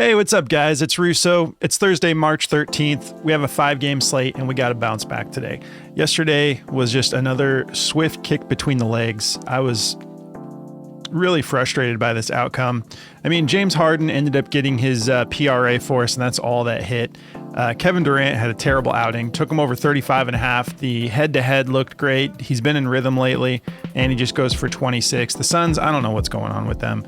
Hey, what's up, guys? It's Russo. It's Thursday, March 13th. We have a 5-game slate, and we got to bounce back today. Yesterday was just another swift kick between the legs. I was really frustrated by this outcome. I mean, James Harden ended up getting his PRA for us, and that's all that hit. Kevin Durant had a terrible outing, took him over 35.5. The head-to-head looked great. He's been in rhythm lately, and he just goes for 26. The Suns, I don't know what's going on with them.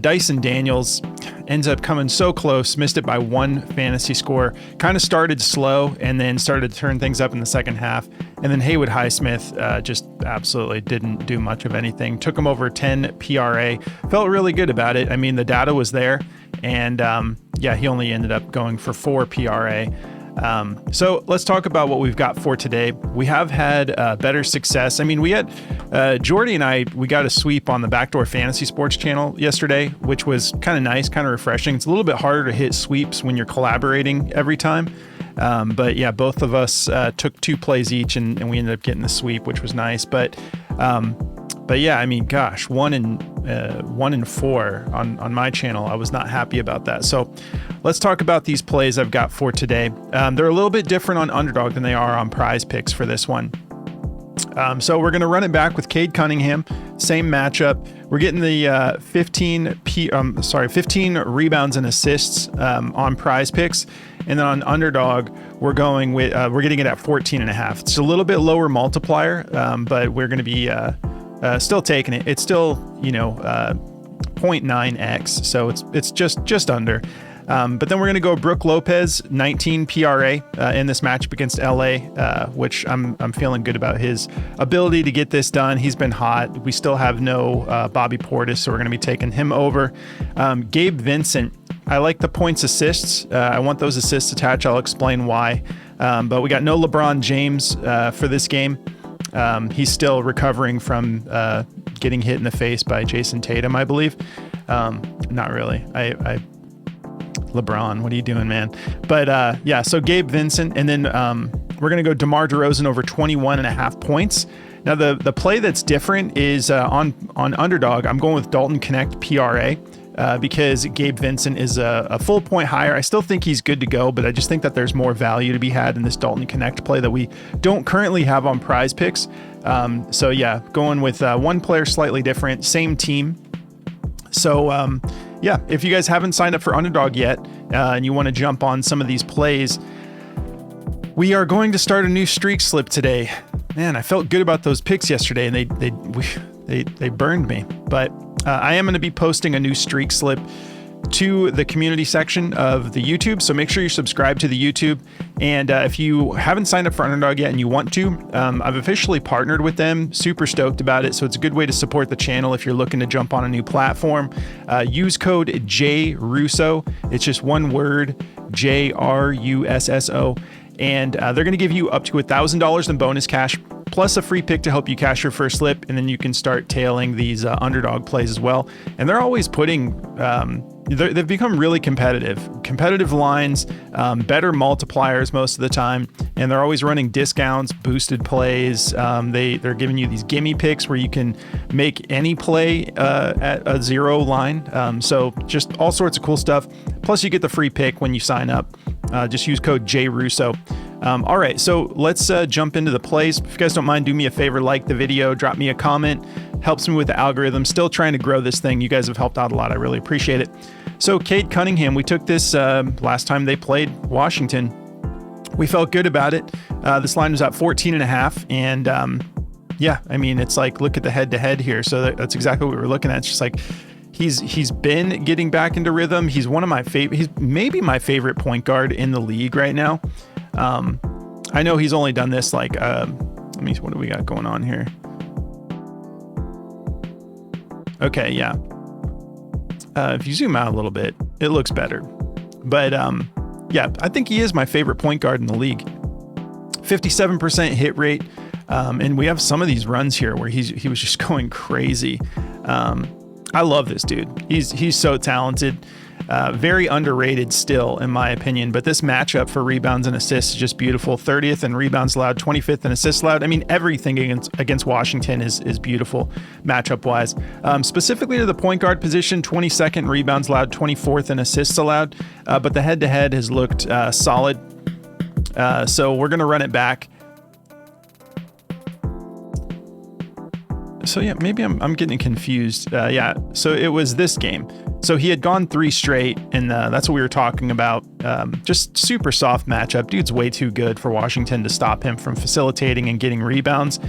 Dyson Daniels ends up coming so close, missed it by one fantasy score. Kind of started slow and then started to turn things up in the second half. And then Haywood Highsmith just absolutely didn't do much of anything. Took him over 10 PRA. Felt really good about it. I mean, the data was there. And yeah, he only ended up going for 4 PRA. So let's talk about what we've got for today. We have had better success. I mean, we had Jordy and I, we got a sweep on the Backdoor Fantasy Sports channel yesterday, which was kind of nice, kind of refreshing. It's a little bit harder to hit sweeps when you're collaborating every time. But yeah, both of us took 2 plays each and we ended up getting the sweep, which was nice. But yeah, I mean, gosh, 1 and 4 on my channel. I was not happy about that. So let's talk about these plays I've got for today. They're a little bit different on Underdog than they are on Prizepicks for this one. So we're going to run it back with Cade Cunningham, same matchup. We're getting the 15 rebounds and assists on Prizepicks, and then on Underdog we're going with we're getting it at 14.5. It's a little bit lower multiplier, but we're going to be still taking it. It's still 0.9x, so it's just under. But then we're going to go Brook Lopez, 19 PRA in this matchup against LA, which I'm feeling good about his ability to get this done. He's been hot. We still have no Bobby Portis, so we're going to be taking him over. Gabe Vincent, I like the points assists. I want those assists attached. I'll explain why. But we got no LeBron James for this game. He's still recovering from getting hit in the face by Jason Tatum, I believe. Not really. LeBron, what are you doing, man? But yeah, so Gabe Vincent, and then we're going to go Demar DeRozan over 21.5 points. Now the play that's different is on Underdog. I'm going with Dalton Connect PRA because Gabe Vincent is a full point higher. I still think he's good to go, but I just think that there's more value to be had in this Dalton Connect play that we don't currently have on Prizepicks. So yeah, going with one player slightly different, same team. So yeah, if you guys haven't signed up for Underdog yet and you want to jump on some of these plays, we are going to start a new streak slip today. Man, I felt good about those picks yesterday, and they burned me. But I am going to be posting a new streak slip to the community section of the YouTube, so make sure you subscribe to the YouTube. And if you haven't signed up for Underdog yet and you want to, I've officially partnered with them. Super stoked about it. So it's a good way to support the channel if you're looking to jump on a new platform. Use code JRUSSO. It's just one word, JRUSSO. And they're going to give you up to $1,000 in bonus cash, plus a free pick to help you cash your first slip. And then you can start tailing these Underdog plays as well. And they're always putting... they've become really competitive lines, better multipliers most of the time, and they're always running discounts, boosted plays. They're giving you these gimme picks where you can make any play at a 0 line. So just all sorts of cool stuff. Plus you get the free pick when you sign up. Just use code JRUSSO. All right, so let's jump into the plays. If you guys don't mind, do me a favor, like the video, drop me a comment. Helps me with the algorithm. Still trying to grow this thing. You guys have helped out a lot. I really appreciate it. So Cade Cunningham, we took this last time they played Washington. We felt good about it. This line was at 14.5, and yeah, I mean, it's like, look at the head-to-head here. So that's exactly what we were looking at. It's just like he's been getting back into rhythm. He's one of my favorite. He's maybe my favorite point guard in the league right now. I know he's only done this like let me see, what do we got going on here? Okay, yeah. If you zoom out a little bit, it looks better. But yeah, I think he is my favorite point guard in the league. 57% hit rate. And we have some of these runs here where he was just going crazy. I love this dude. He's so talented. Very underrated still, in my opinion. But this matchup for rebounds and assists is just beautiful. 30th in rebounds allowed, 25th in assists allowed. I mean, everything against Washington is beautiful matchup-wise. Specifically to the point guard position, 22nd in rebounds allowed, 24th in assists allowed. But the head-to-head has looked solid. So we're going to run it back. So yeah, maybe I'm getting confused. Yeah, so it was this game. So he had gone 3 straight, and that's what we were talking about. Just super soft matchup. Dude's way too good for Washington to stop him from facilitating and getting rebounds.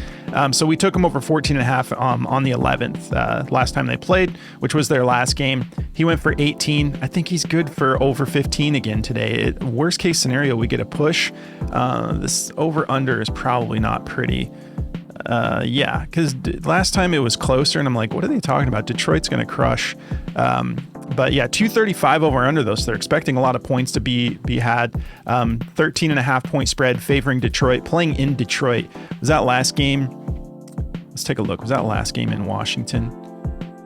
So we took him over 14.5 on the 11th last time they played, which was their last game. He went for 18. I think he's good for over 15 again today. Worst case scenario, we get a push. This over-under is probably not pretty. Yeah, because last time it was closer, and I'm like, what are they talking about? Detroit's going to crush. But yeah, 235 over under though, so they're expecting a lot of points to be had. 13.5 point spread favoring Detroit, playing in Detroit. Was that last game? Let's take a look. Was that last game in Washington?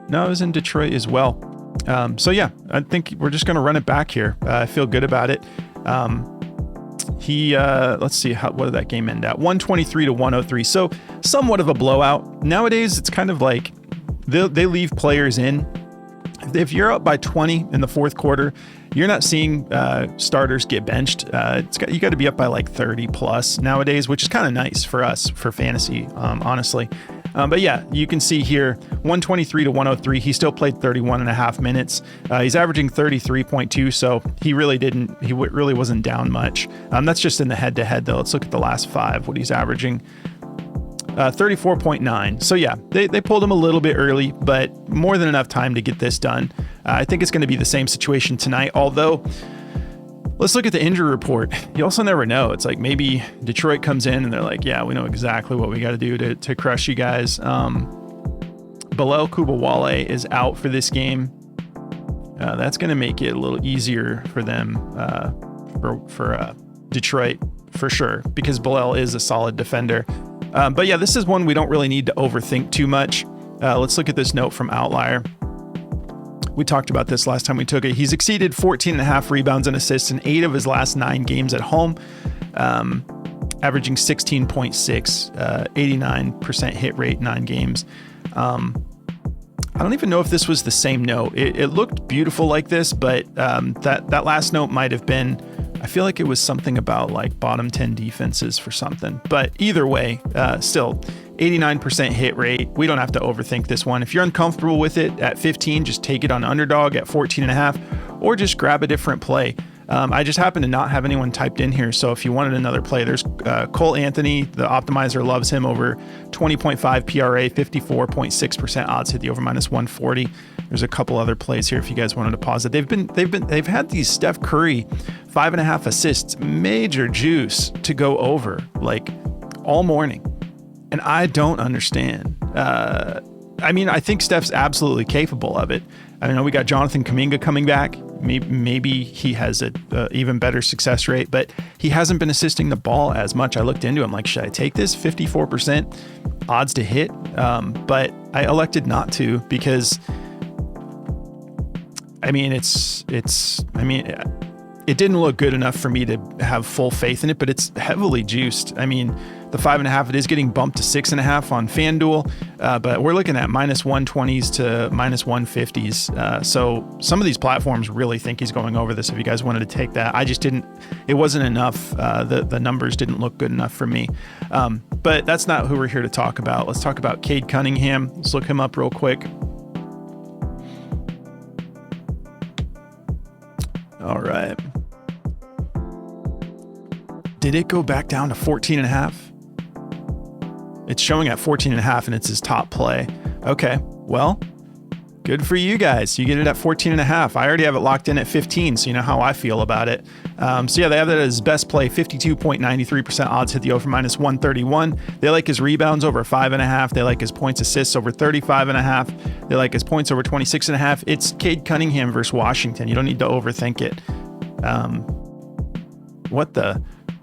No, it was in Detroit as well. So yeah, I think we're just going to run it back here. I feel good about it. Let's see, what did that game end at? 123-103. So somewhat of a blowout. Nowadays, it's kind of like they leave players in. If you're up by 20 in the fourth quarter, you're not seeing starters get benched. You got to be up by like 30 plus nowadays, which is kind of nice for us for fantasy, honestly. But yeah, you can see here 123-103. He still played 31.5 minutes. He's averaging 33.2, so he really wasn't down much. That's just in the head-to-head though. Let's look at the last 5, what he's averaging. 34.9. So yeah, they pulled him a little bit early, but more than enough time to get this done. I think it's going to be the same situation tonight, although let's look at the injury report. You also never know. It's like maybe Detroit comes in and they're like, yeah, we know exactly what we got to do to crush you guys. Bilal Kubawale is out for this game. That's going to make it a little easier for them, for Detroit, for sure, because Bilal is a solid defender. But yeah, this is one we don't really need to overthink too much. Let's look at this note from Outlier. We talked about this last time we took it. He's exceeded 14.5 rebounds and assists in 8 of his last 9 games at home, averaging 16.6, 89% hit rate, 9 games. I don't even know if this was the same note. It looked beautiful like this, but that last note might have been, I feel like it was something about like bottom 10 defenses for something. But either way, still 89% hit rate. We don't have to overthink this one. If you're uncomfortable with it at 15, just take it on Underdog at 14.5, or just grab a different play. I just happen to not have anyone typed in here, so if you wanted another play, there's Cole Anthony. The optimizer loves him over 20.5 PRA, 54.6% odds hit the over -140. There's a couple other plays here if you guys wanted to pause it. They've had these Steph Curry 5.5 assists, major juice to go over like all morning, and I don't understand. I mean, I think Steph's absolutely capable of it. I know we got Jonathan Kuminga coming back. Maybe he has a even better success rate, but he hasn't been assisting the ball as much. I looked into him like, should I take this 54% odds to hit? But I elected not to because, I mean, it didn't look good enough for me to have full faith in it, but it's heavily juiced. I mean, the 5.5, it is getting bumped to 6.5 on FanDuel, but we're looking at -120s to -150s. So some of these platforms really think he's going over this if you guys wanted to take that. I just didn't, it wasn't enough. The numbers didn't look good enough for me. But that's not who we're here to talk about. Let's talk about Cade Cunningham. Let's look him up real quick. All right. Did it go back down to 14.5? It's showing at 14.5 and it's his top play. Okay, well, good for you guys. You get it at 14.5. I already have it locked in at 15, so you know how I feel about it. So yeah, they have that as his best play, 52.93% odds hit the over -131. They like his rebounds over 5.5. They like his points assists over 35.5. They like his points over 26.5. It's Cade Cunningham versus Washington. You don't need to overthink it.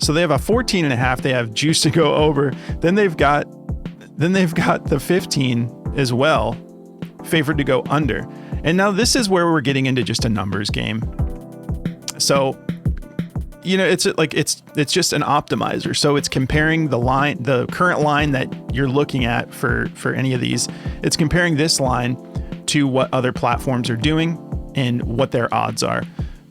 So they have a 14.5. They have juice to go over. Then they've got the 15 as well, favored to go under. And now this is where we're getting into just a numbers game. So, it's just an optimizer. So it's comparing the current line that you're looking at for any of these. It's comparing this line to what other platforms are doing and what their odds are.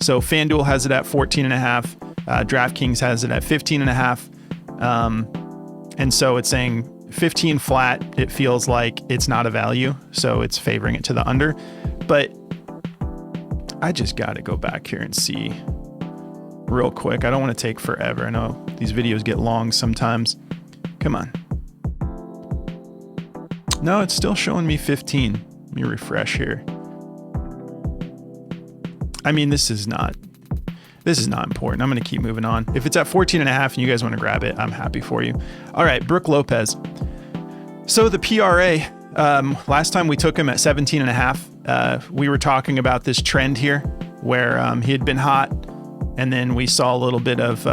So FanDuel has it at 14.5. DraftKings has it at 15.5. And so it's saying 15 flat, it feels like it's not a value. So it's favoring it to the under. But I just got to go back here and see real quick. I don't want to take forever. I know these videos get long sometimes. Come on. No, it's still showing me 15. Let me refresh here. I mean, this is not important. I'm going to keep moving on. If it's at 14.5 and you guys want to grab it, I'm happy for you. All right, Brook Lopez. So the PRA, last time we took him at 17.5. We were talking about this trend here where he had been hot, and then we saw a little bit of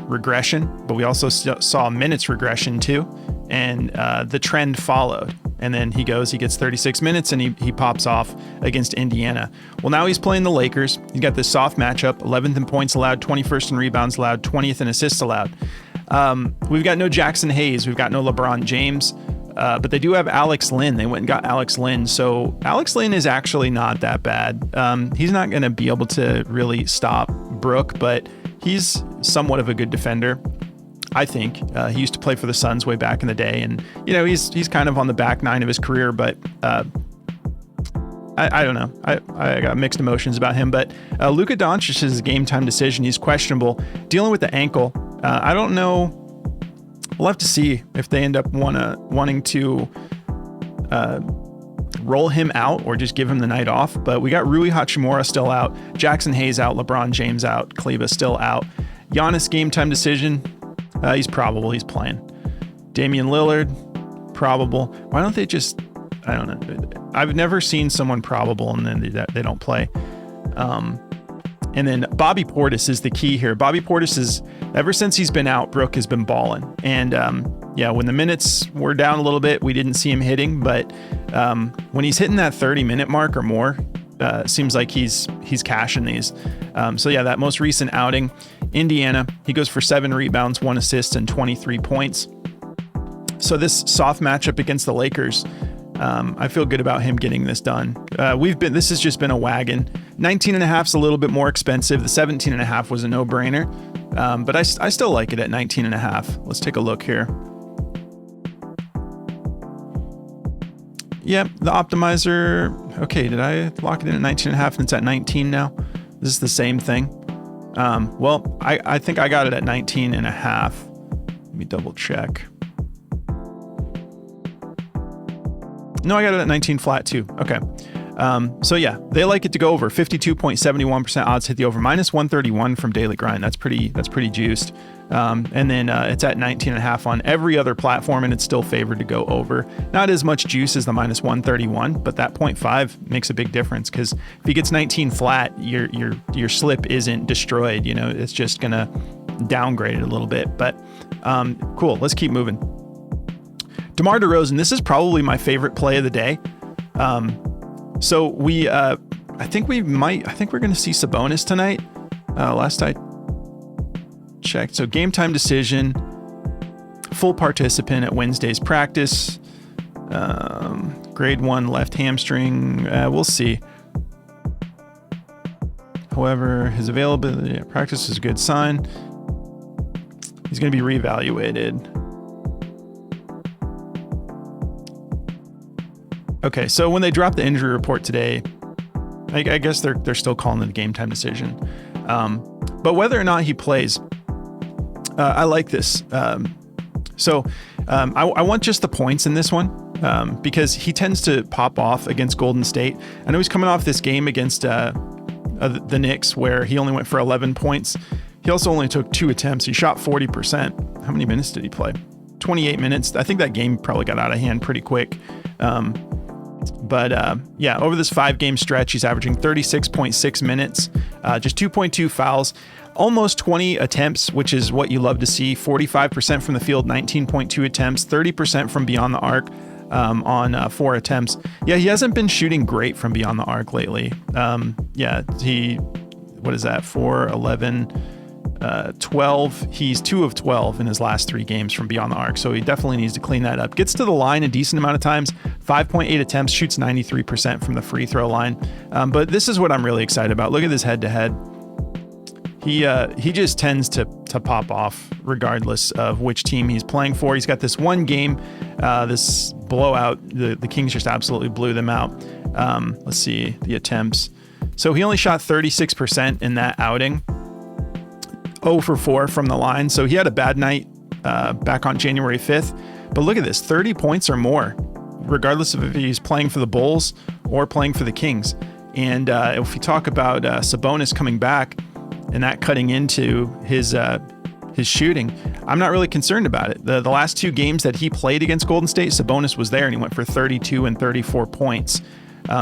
regression, but we also saw minutes regression too, and the trend followed. And then he gets 36 minutes and he pops off against Indiana. Well, now he's playing the Lakers. He's got this soft matchup, 11th in points allowed, 21st in rebounds allowed, 20th in assists allowed. We've got no Jackson Hayes. We've got no LeBron James. But they do have Alex Lynn. They went and got Alex Lynn. So Alex Lynn is actually not that bad. He's not going to be able to really stop Brook, but he's somewhat of a good defender, I think. He used to play for the Suns way back in the day. And, he's kind of on the back nine of his career, but I don't know. I got mixed emotions about him. But Luka Doncic's game time decision, he's questionable. Dealing with the ankle. I don't know. We'll have to see if they end up wanting to roll him out or just give him the night off. But we got Rui Hachimura still out, Jackson Hayes out, LeBron James out, Kleba still out. Giannis game time decision, he's probable. He's playing. Damian Lillard, probable. Why don't they just, I don't know. I've never seen someone probable and then they don't play. And then Bobby Portis is the key here. Bobby Portis is, ever since he's been out, Brook has been balling. And when the minutes were down a little bit, we didn't see him hitting. But when he's hitting that 30-minute mark or more, seems like he's cashing these. That most recent outing, Indiana, he goes for 7 rebounds, 1 assist, and 23 points. So this soft matchup against the Lakers, I feel good about him getting this done. This has just been a wagon. 19.5 is a little bit more expensive. The 17.5 was a no-brainer, but I still like it at 19.5. Let's take a look here. Yep, the optimizer. Okay, did I lock it in at 19.5 and it's at 19 now? This is the same thing. I think I got it at 19.5. Let me double check. No, I got it at 19 flat too. Okay. They like it to go over. 52.71% odds hit the over. -131 from Daily Grind. That's pretty juiced. And then it's at 19.5 on every other platform, and it's still favored to go over. Not as much juice as the -131, but that 0.5 makes a big difference because if he gets 19 flat, your slip isn't destroyed. It's just gonna downgrade it a little bit. But cool. Let's keep moving. Demar DeRozan, this is probably my favorite play of the day. I think we're going to see Sabonis tonight. Last I checked. So game time decision, full participant at Wednesday's practice, grade 1 left hamstring. We'll see. However, his availability at practice is a good sign. He's going to be reevaluated. Okay, so when they dropped the injury report today, I guess they're still calling it a game time decision. But whether or not he plays, I like this. I want just the points in this one because he tends to pop off against Golden State. I know he's coming off this game against the Knicks where he only went for 11 points. He also only took 2 attempts. He shot 40%. How many minutes did he play? 28 minutes. I think that game probably got out of hand pretty quick. Over this 5-game stretch, he's averaging 36.6 minutes, just 2.2 fouls, almost 20 attempts, which is what you love to see. 45% from the field, 19.2 attempts, 30% from beyond the arc. on 4 attempts. Yeah, he hasn't been shooting great from beyond the arc lately. What is that? 4, 11, 12. He's 2 of 12 in his last 3 games from beyond the arc. So he definitely needs to clean that up. Gets to the line a decent amount of times, 5.8 attempts, shoots 93% from the free throw line. But this is what I'm really excited about. Look at this head to head. He just tends to pop off regardless of which team he's playing for. He's got this one game, this blowout. The Kings just absolutely blew them out. Let's see the attempts. So he only shot 36% in that outing. 0 for 4 from the line. So he had a bad night back on January 5th. But look at this, 30 points or more, regardless of if he's playing for the Bulls or playing for the Kings. And if we talk about Sabonis coming back and that cutting into his shooting, I'm not really concerned about it. The last 2 games that he played against Golden State, Sabonis was there and he went for 32 and 34 points.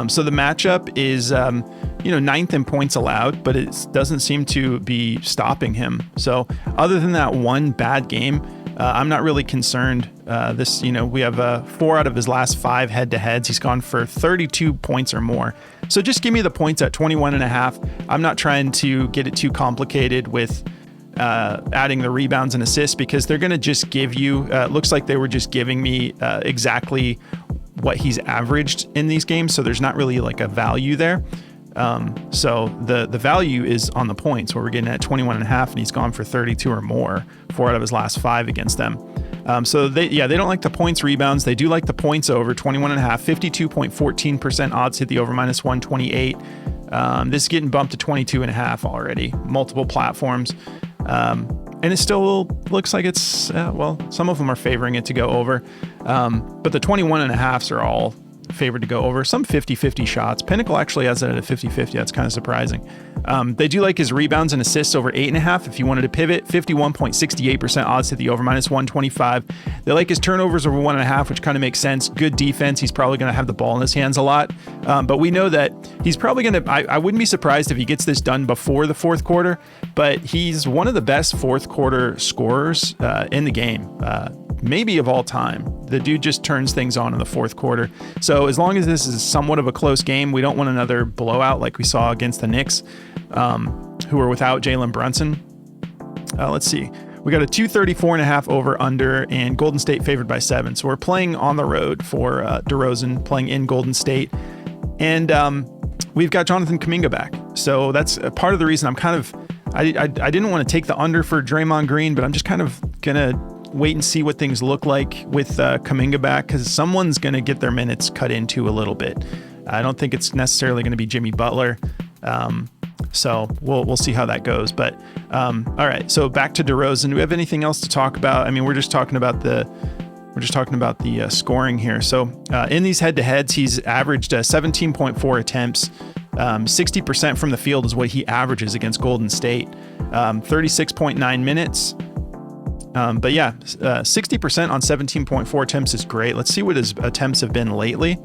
So the matchup is, 9th in points allowed, but it doesn't seem to be stopping him. So other than that one bad game, I'm not really concerned. We have 4 out of his last 5 head-to-heads. He's gone for 32 points or more. So just give me the points at 21.5. I'm not trying to get it too complicated with adding the rebounds and assists because they're going to just give you, looks like they were just giving me exactly what he's averaged in these games. So there's not really like a value there. So the value is on the points where we're getting at 21.5 and he's gone for 32 or more, 4 out of his last 5 against them. So they don't like the points rebounds. They do like the points over 21.5, 52.14% odds hit the over -128. This is getting bumped to 22.5 already, multiple platforms. And it still looks like it's, some of them are favoring it to go over. But the 21.5s are all favored to go over. Some 50-50 shots. Pinnacle actually has it at a 50-50. That's kind of surprising. They do like his rebounds and assists over 8.5. If you wanted to pivot, 51.68% odds to the over -125. They like his turnovers over 1.5, which kind of makes sense. Good defense. He's probably going to have the ball in his hands a lot. But we know that he's probably going to, I wouldn't be surprised if he gets this done before the 4th quarter, but he's one of the best 4th quarter scorers in the game. Maybe of all time. The dude just turns things on in the 4th quarter. So as long as this is somewhat of a close game, we don't want another blowout like we saw against the Knicks, who are without Jalen Brunson. Let's see. We got a 234.5 over under and Golden State favored by 7. So we're playing on the road for DeRozan, playing in Golden State. And we've got Jonathan Kuminga back. So that's a part of the reason I didn't want to take the under for Draymond Green, but I'm just kind of going to wait and see what things look like with Kuminga back because someone's going to get their minutes cut into a little bit. I don't think it's necessarily going to be Jimmy Butler. So we'll see how that goes. But all right, so back to DeRozan. Do we have anything else to talk about? I mean, we're just talking about the scoring here. So in these head-to-heads, he's averaged 17.4 attempts. 60% from the field is what he averages against Golden State. 36.9 minutes. 60% on 17.4 attempts is great. Let's see what his attempts have been lately.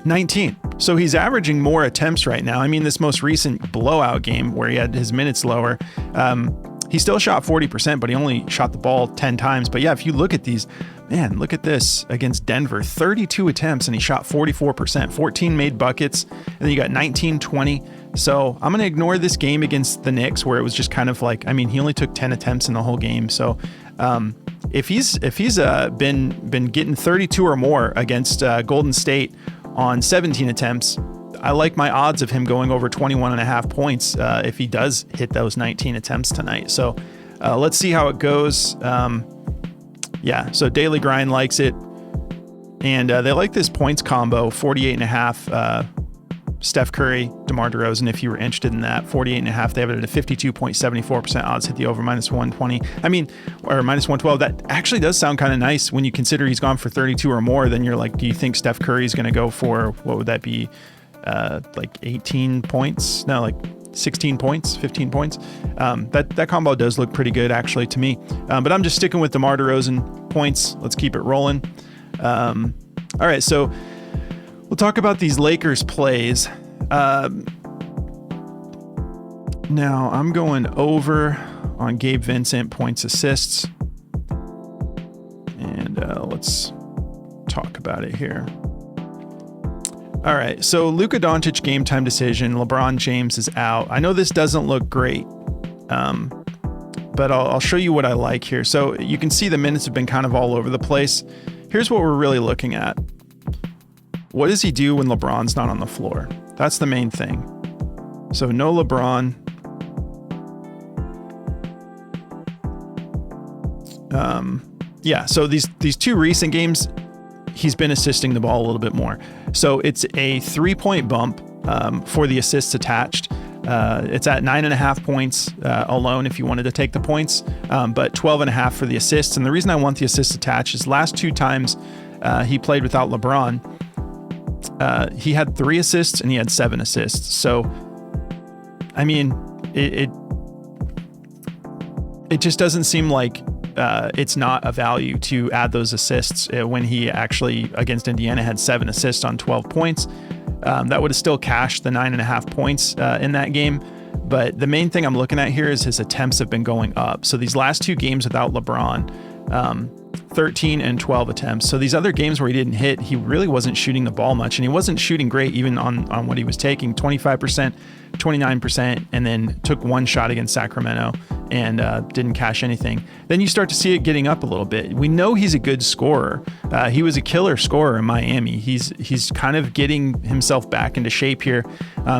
19. So he's averaging more attempts right now. I mean, this most recent blowout game where he had his minutes lower, he still shot 40%, but he only shot the ball 10 times. But yeah, if you look at these, man, look at this against Denver, 32 attempts and he shot 44%, 14 made buckets. And then you got 19, 20. So I'm going to ignore this game against the Knicks where it was just kind of like, I mean, he only took 10 attempts in the whole game. So if he's been getting 32 or more against Golden State on 17 attempts, I like my odds of him going over 21.5 points if he does hit those 19 attempts tonight. So let's see how it goes. So Daily Grind likes it. And they like this points combo, 48.5. Steph Curry, DeMar DeRozan, if you were interested in that, 48.5. They have it at a 52.74% odds hit the over -120. I mean, or -112. That actually does sound kind of nice when you consider he's gone for 32 or more. Then you're like, do you think Steph Curry is going to go for, what would that be? Like 18 points? No, like 16 points, 15 points. That combo does look pretty good actually to me. But I'm just sticking with DeMar DeRozan points. Let's keep it rolling. All right, so we'll talk about these Lakers plays. Now I'm going over on Gabe Vincent points assists. let's talk about it here. All right, so Luka Doncic game time decision. LeBron James is out. I know this doesn't look great, but I'll show you what I like here. So you can see the minutes have been kind of all over the place. Here's what we're really looking at. What does he do when LeBron's not on the floor? That's the main thing. So no LeBron. Yeah, so these two recent games, he's been assisting the ball a little bit more. So it's a 3-point bump for the assists attached. It's at 9.5 points alone if you wanted to take the points, but 12.5 for the assists. And the reason I want the assists attached is last 2 times he played without LeBron, he had 3 assists and he had 7 assists. So, I mean, it just doesn't seem like it's not a value to add those assists when he actually against Indiana had 7 assists on 12 points. That would have still cashed the 9.5 points in that game. But the main thing I'm looking at here is his attempts have been going up. So these last 2 games without LeBron, 13 and 12 attempts. So these other games where he didn't hit, he really wasn't shooting the ball much, and he wasn't shooting great even on what he was taking, 25%, 29%, and then took 1 shot against Sacramento and didn't cash anything. Then you start to see it getting up a little bit. We know he's a good scorer. He was a killer scorer in Miami. He's kind of getting himself back into shape here.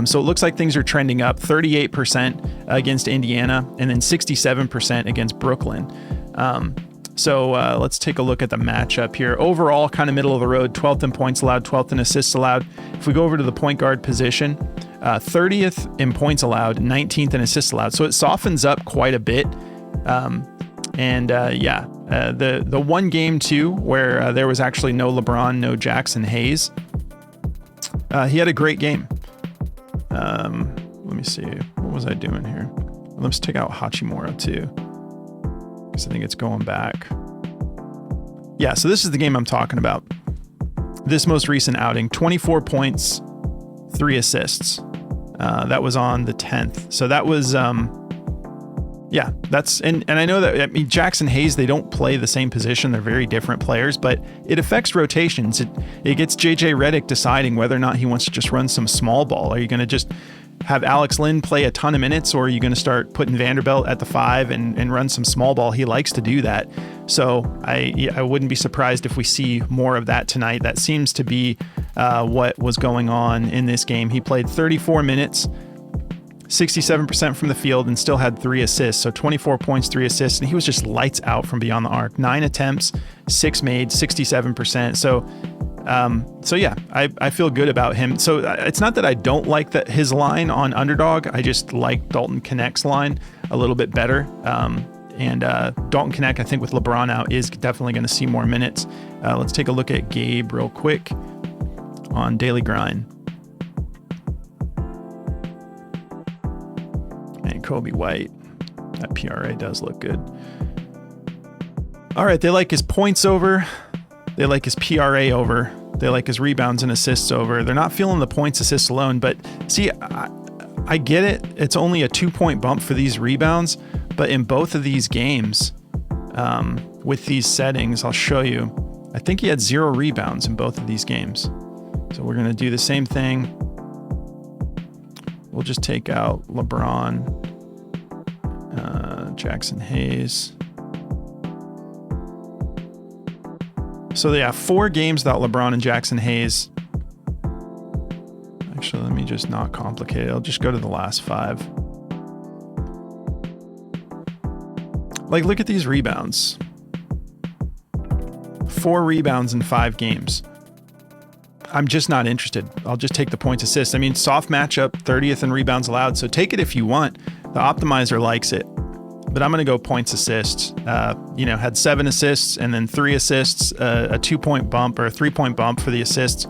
So it looks like things are trending up, 38% against Indiana and then 67% against Brooklyn. So let's take a look at the matchup here. Overall, kind of middle of the road, 12th in points allowed, 12th in assists allowed. If we go over to the point guard position, 30th in points allowed, 19th in assists allowed. So it softens up quite a bit. The one game too, where there was actually no LeBron, no Jackson Hayes, he had a great game. Let me see. What was I doing here? Let's take out Hachimura too, because I think it's going back. Yeah, so this is the game I'm talking about. This most recent outing, 24 points, 3 assists. That was on the 10th. So that was, that's, and I know that, I mean, Jackson Hayes, they don't play the same position. They're very different players, but it affects rotations. It gets JJ Redick deciding whether or not he wants to just run some small ball. Are you going to just have Alex Len play a ton of minutes, or are you going to start putting Vanderbilt at the 5 and run some small ball? He likes to do that. So I wouldn't be surprised if we see more of that tonight. That seems to be what was going on in this game. He played 34 minutes, 67% from the field, and still had 3 assists. So 24 points, 3 assists, and he was just lights out from beyond the arc. 9 attempts, 6 made, 67%. So yeah, I feel good about him. So it's not that I don't like his line on Underdog. I just like Dalton Connect's line a little bit better. And Dalton Connect, I think with LeBron out, is definitely going to see more minutes. Let's take a look at Gabe real quick on Daily Grind. And Kobe White, that PRA does look good. All right, they like his points over. They like his PRA over. They like his rebounds and assists over. They're not feeling the points, assists alone, but see, I get it. It's only a 2-point bump for these rebounds, but in both of these games, with these settings, I'll show you, I think he had 0 rebounds in both of these games. So we're going to do the same thing. We'll just take out LeBron, Jackson Hayes. So they have 4 games without LeBron and Jackson Hayes. Actually, let me just not complicate it. I'll just go to the last 5. Like, look at these rebounds. 4 rebounds in 5 games. I'm just not interested. I'll just take the points assists. I mean, soft matchup, 30th in rebounds allowed. So take it if you want. The optimizer likes it. But I'm going to go points assists. Had 7 assists and then 3 assists, a 2-point bump or a 3-point bump for the assists.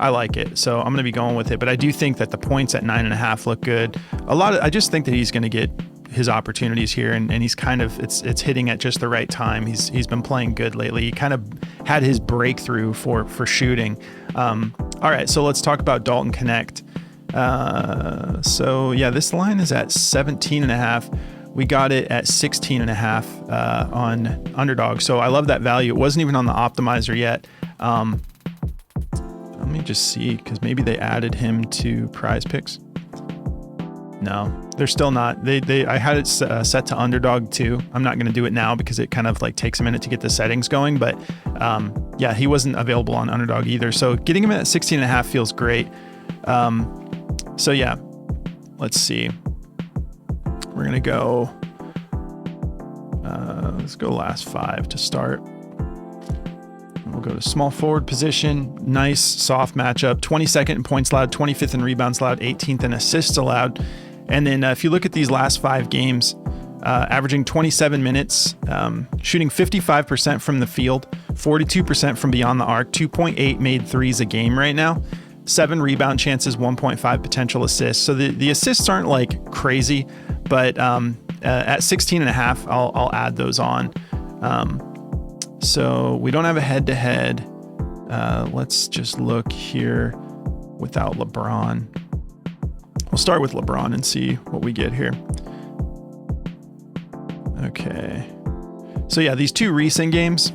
I like it. So I'm going to be going with it. But I do think that the points at 9.5 look good. I just think that he's going to get his opportunities here, and he's kind of, it's hitting at just the right time. He's been playing good lately. He kind of had his breakthrough for shooting. All right, so let's talk about Dalton Connect. This line is at 17.5. We got it at 16.5 on Underdog. So I love that value. It wasn't even on the optimizer yet. Let me just see, because maybe they added him to Prizepicks. No, they're still not. I had it set to Underdog too. I'm not going to do it now because it kind of like takes a minute to get the settings going. But yeah, he wasn't available on Underdog either. So getting him at 16.5 feels great. So yeah, let's see. We're going to go, let's go last 5 to start. We'll go to small forward position. Nice soft matchup. 22nd in points allowed, 25th in rebounds allowed, 18th in assists allowed. And then if you look at these last 5 games, averaging 27 minutes, shooting 55% from the field, 42% from beyond the arc, 2.8 made threes a game right now, 7 rebound chances, 1.5 potential assists. So the assists aren't like crazy, but at 16.5, I'll add those on. So we don't have a head-to-head. Let's just look here without LeBron. We'll start with LeBron and see what we get here. Okay. So yeah, these 2 recent games,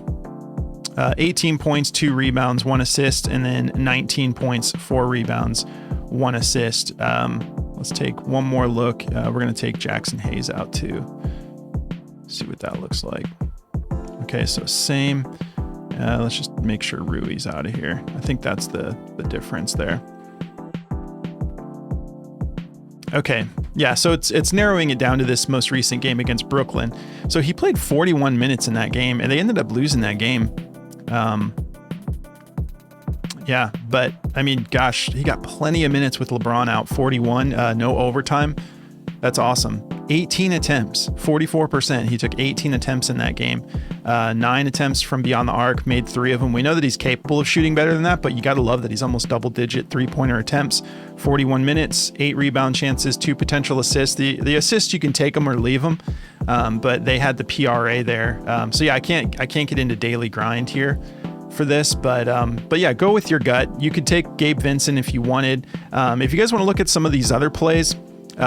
18 points, 2 rebounds, 1 assist, and then 19 points, 4 rebounds, 1 assist. Let's take one more look. We're going to take Jackson Hayes out too. See what that looks like. Okay, so same. Let's just make sure Rui's out of here. I think that's the difference there. Okay, yeah, so it's narrowing it down to this most recent game against Brooklyn. So he played 41 minutes in that game, and they ended up losing that game. Yeah, but I mean, gosh, he got plenty of minutes with LeBron out. 41, no overtime. That's awesome. 18 attempts, 44%. He took 18 attempts in that game. 9 attempts from beyond the arc, made 3 of them. We know that he's capable of shooting better than that, but you got to love that he's almost double-digit three-pointer attempts. 41 minutes, 8 rebound chances, 2 potential assists. The assists, you can take them or leave them, but they had the PRA there. So yeah, I can't get into daily grind here for this, but yeah, go with your gut. You could take Gabe Vincent if you wanted. If you guys want to look at some of these other plays,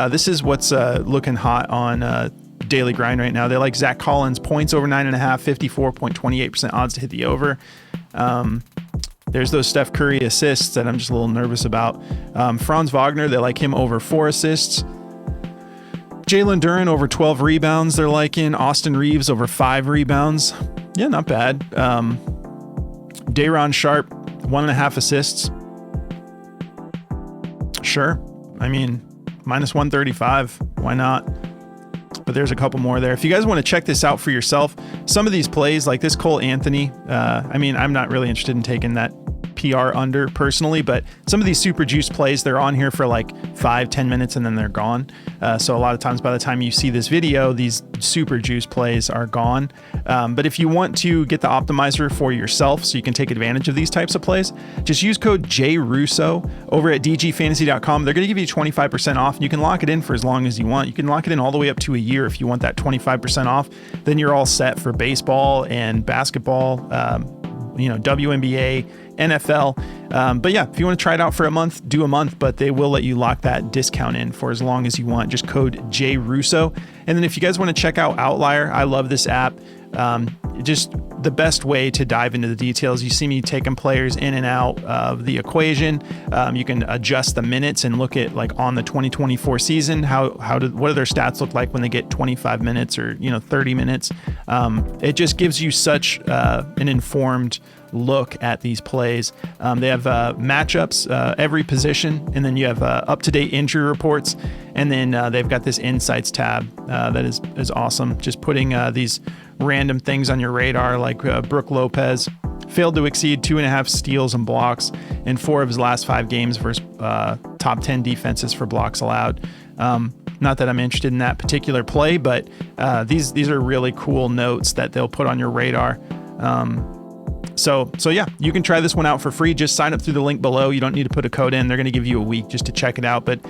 this is what's looking hot on Daily Grind right now. They like Zach Collins, points over 9.5, 54.28% odds to hit the over. There's those Steph Curry assists that I'm just a little nervous about. Franz Wagner, they like him over 4 assists. Jalen Duren over 12 rebounds. They're liking Austin Reeves over 5 rebounds. Yeah, not bad. Day'Ron Sharp, 1.5 assists. Sure. I mean, minus 135. Why not? But there's a couple more there. If you guys want to check this out for yourself, some of these plays like this Cole Anthony, I mean, I'm not really interested in taking that PR under personally, but some of these super juice plays, they're on here for like 5-10 minutes and then they're gone. So a lot of times by the time you see this video, these super juice plays are gone. But if you want to get the optimizer for yourself so you can take advantage of these types of plays, just use code JRUSSO over at dgfantasy.com. They're going to give you 25% off, and you can lock it in for as long as you want. You can lock it in all the way up to a year if you want that 25% off. Then you're all set for baseball and basketball, WNBA, NFL. But yeah, if you want to try it out for a month, do a month, but they will let you lock that discount in for as long as you want. Just code JRUSSO. And then if you guys want to check out Outlier, I love this app. Just the best way to dive into the details. You see me taking players in and out of the equation. You can adjust the minutes and look at like on the 2024 season, what do their stats look like when they get 25 minutes or 30 minutes. It just gives you such an informed look at these plays. They have matchups, every position, and then you have up-to-date injury reports, and then they've got this insights tab that is awesome. Just putting these random things on your radar, like Brook Lopez failed to exceed 2.5 steals and blocks in 4 of his last 5 games versus top 10 defenses for blocks allowed. Not that I'm interested in that particular play, but these are really cool notes that they'll put on your radar. So yeah, you can try this one out for free. Just sign up through the link below. You don't need to put a code in. They're going to give you a week just to check it out, but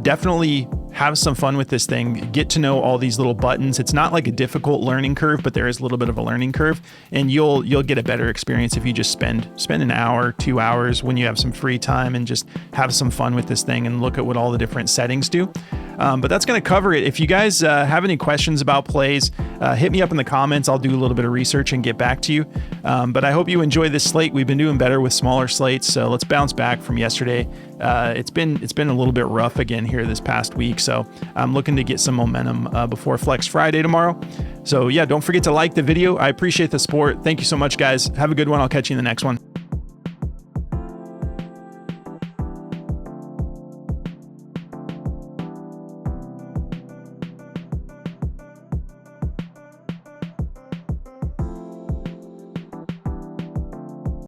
definitely have some fun with this thing. Get to know all these little buttons. It's not like a difficult learning curve, but there is a little bit of a learning curve, and you'll get a better experience if you just spend an hour, 2 hours when you have some free time and just have some fun with this thing and look at what all the different settings do. But that's going to cover it. If you guys have any questions about plays, hit me up in the comments. I'll do a little bit of research and get back to you. But I hope you enjoy this slate. We've been doing better with smaller slates, so let's bounce back from yesterday. It's been a little bit rough again here this past week, so I'm looking to get some momentum before Flex Friday tomorrow. So yeah, don't forget to like the video. I appreciate the support. Thank you so much, guys. Have a good one. I'll catch you in the next one.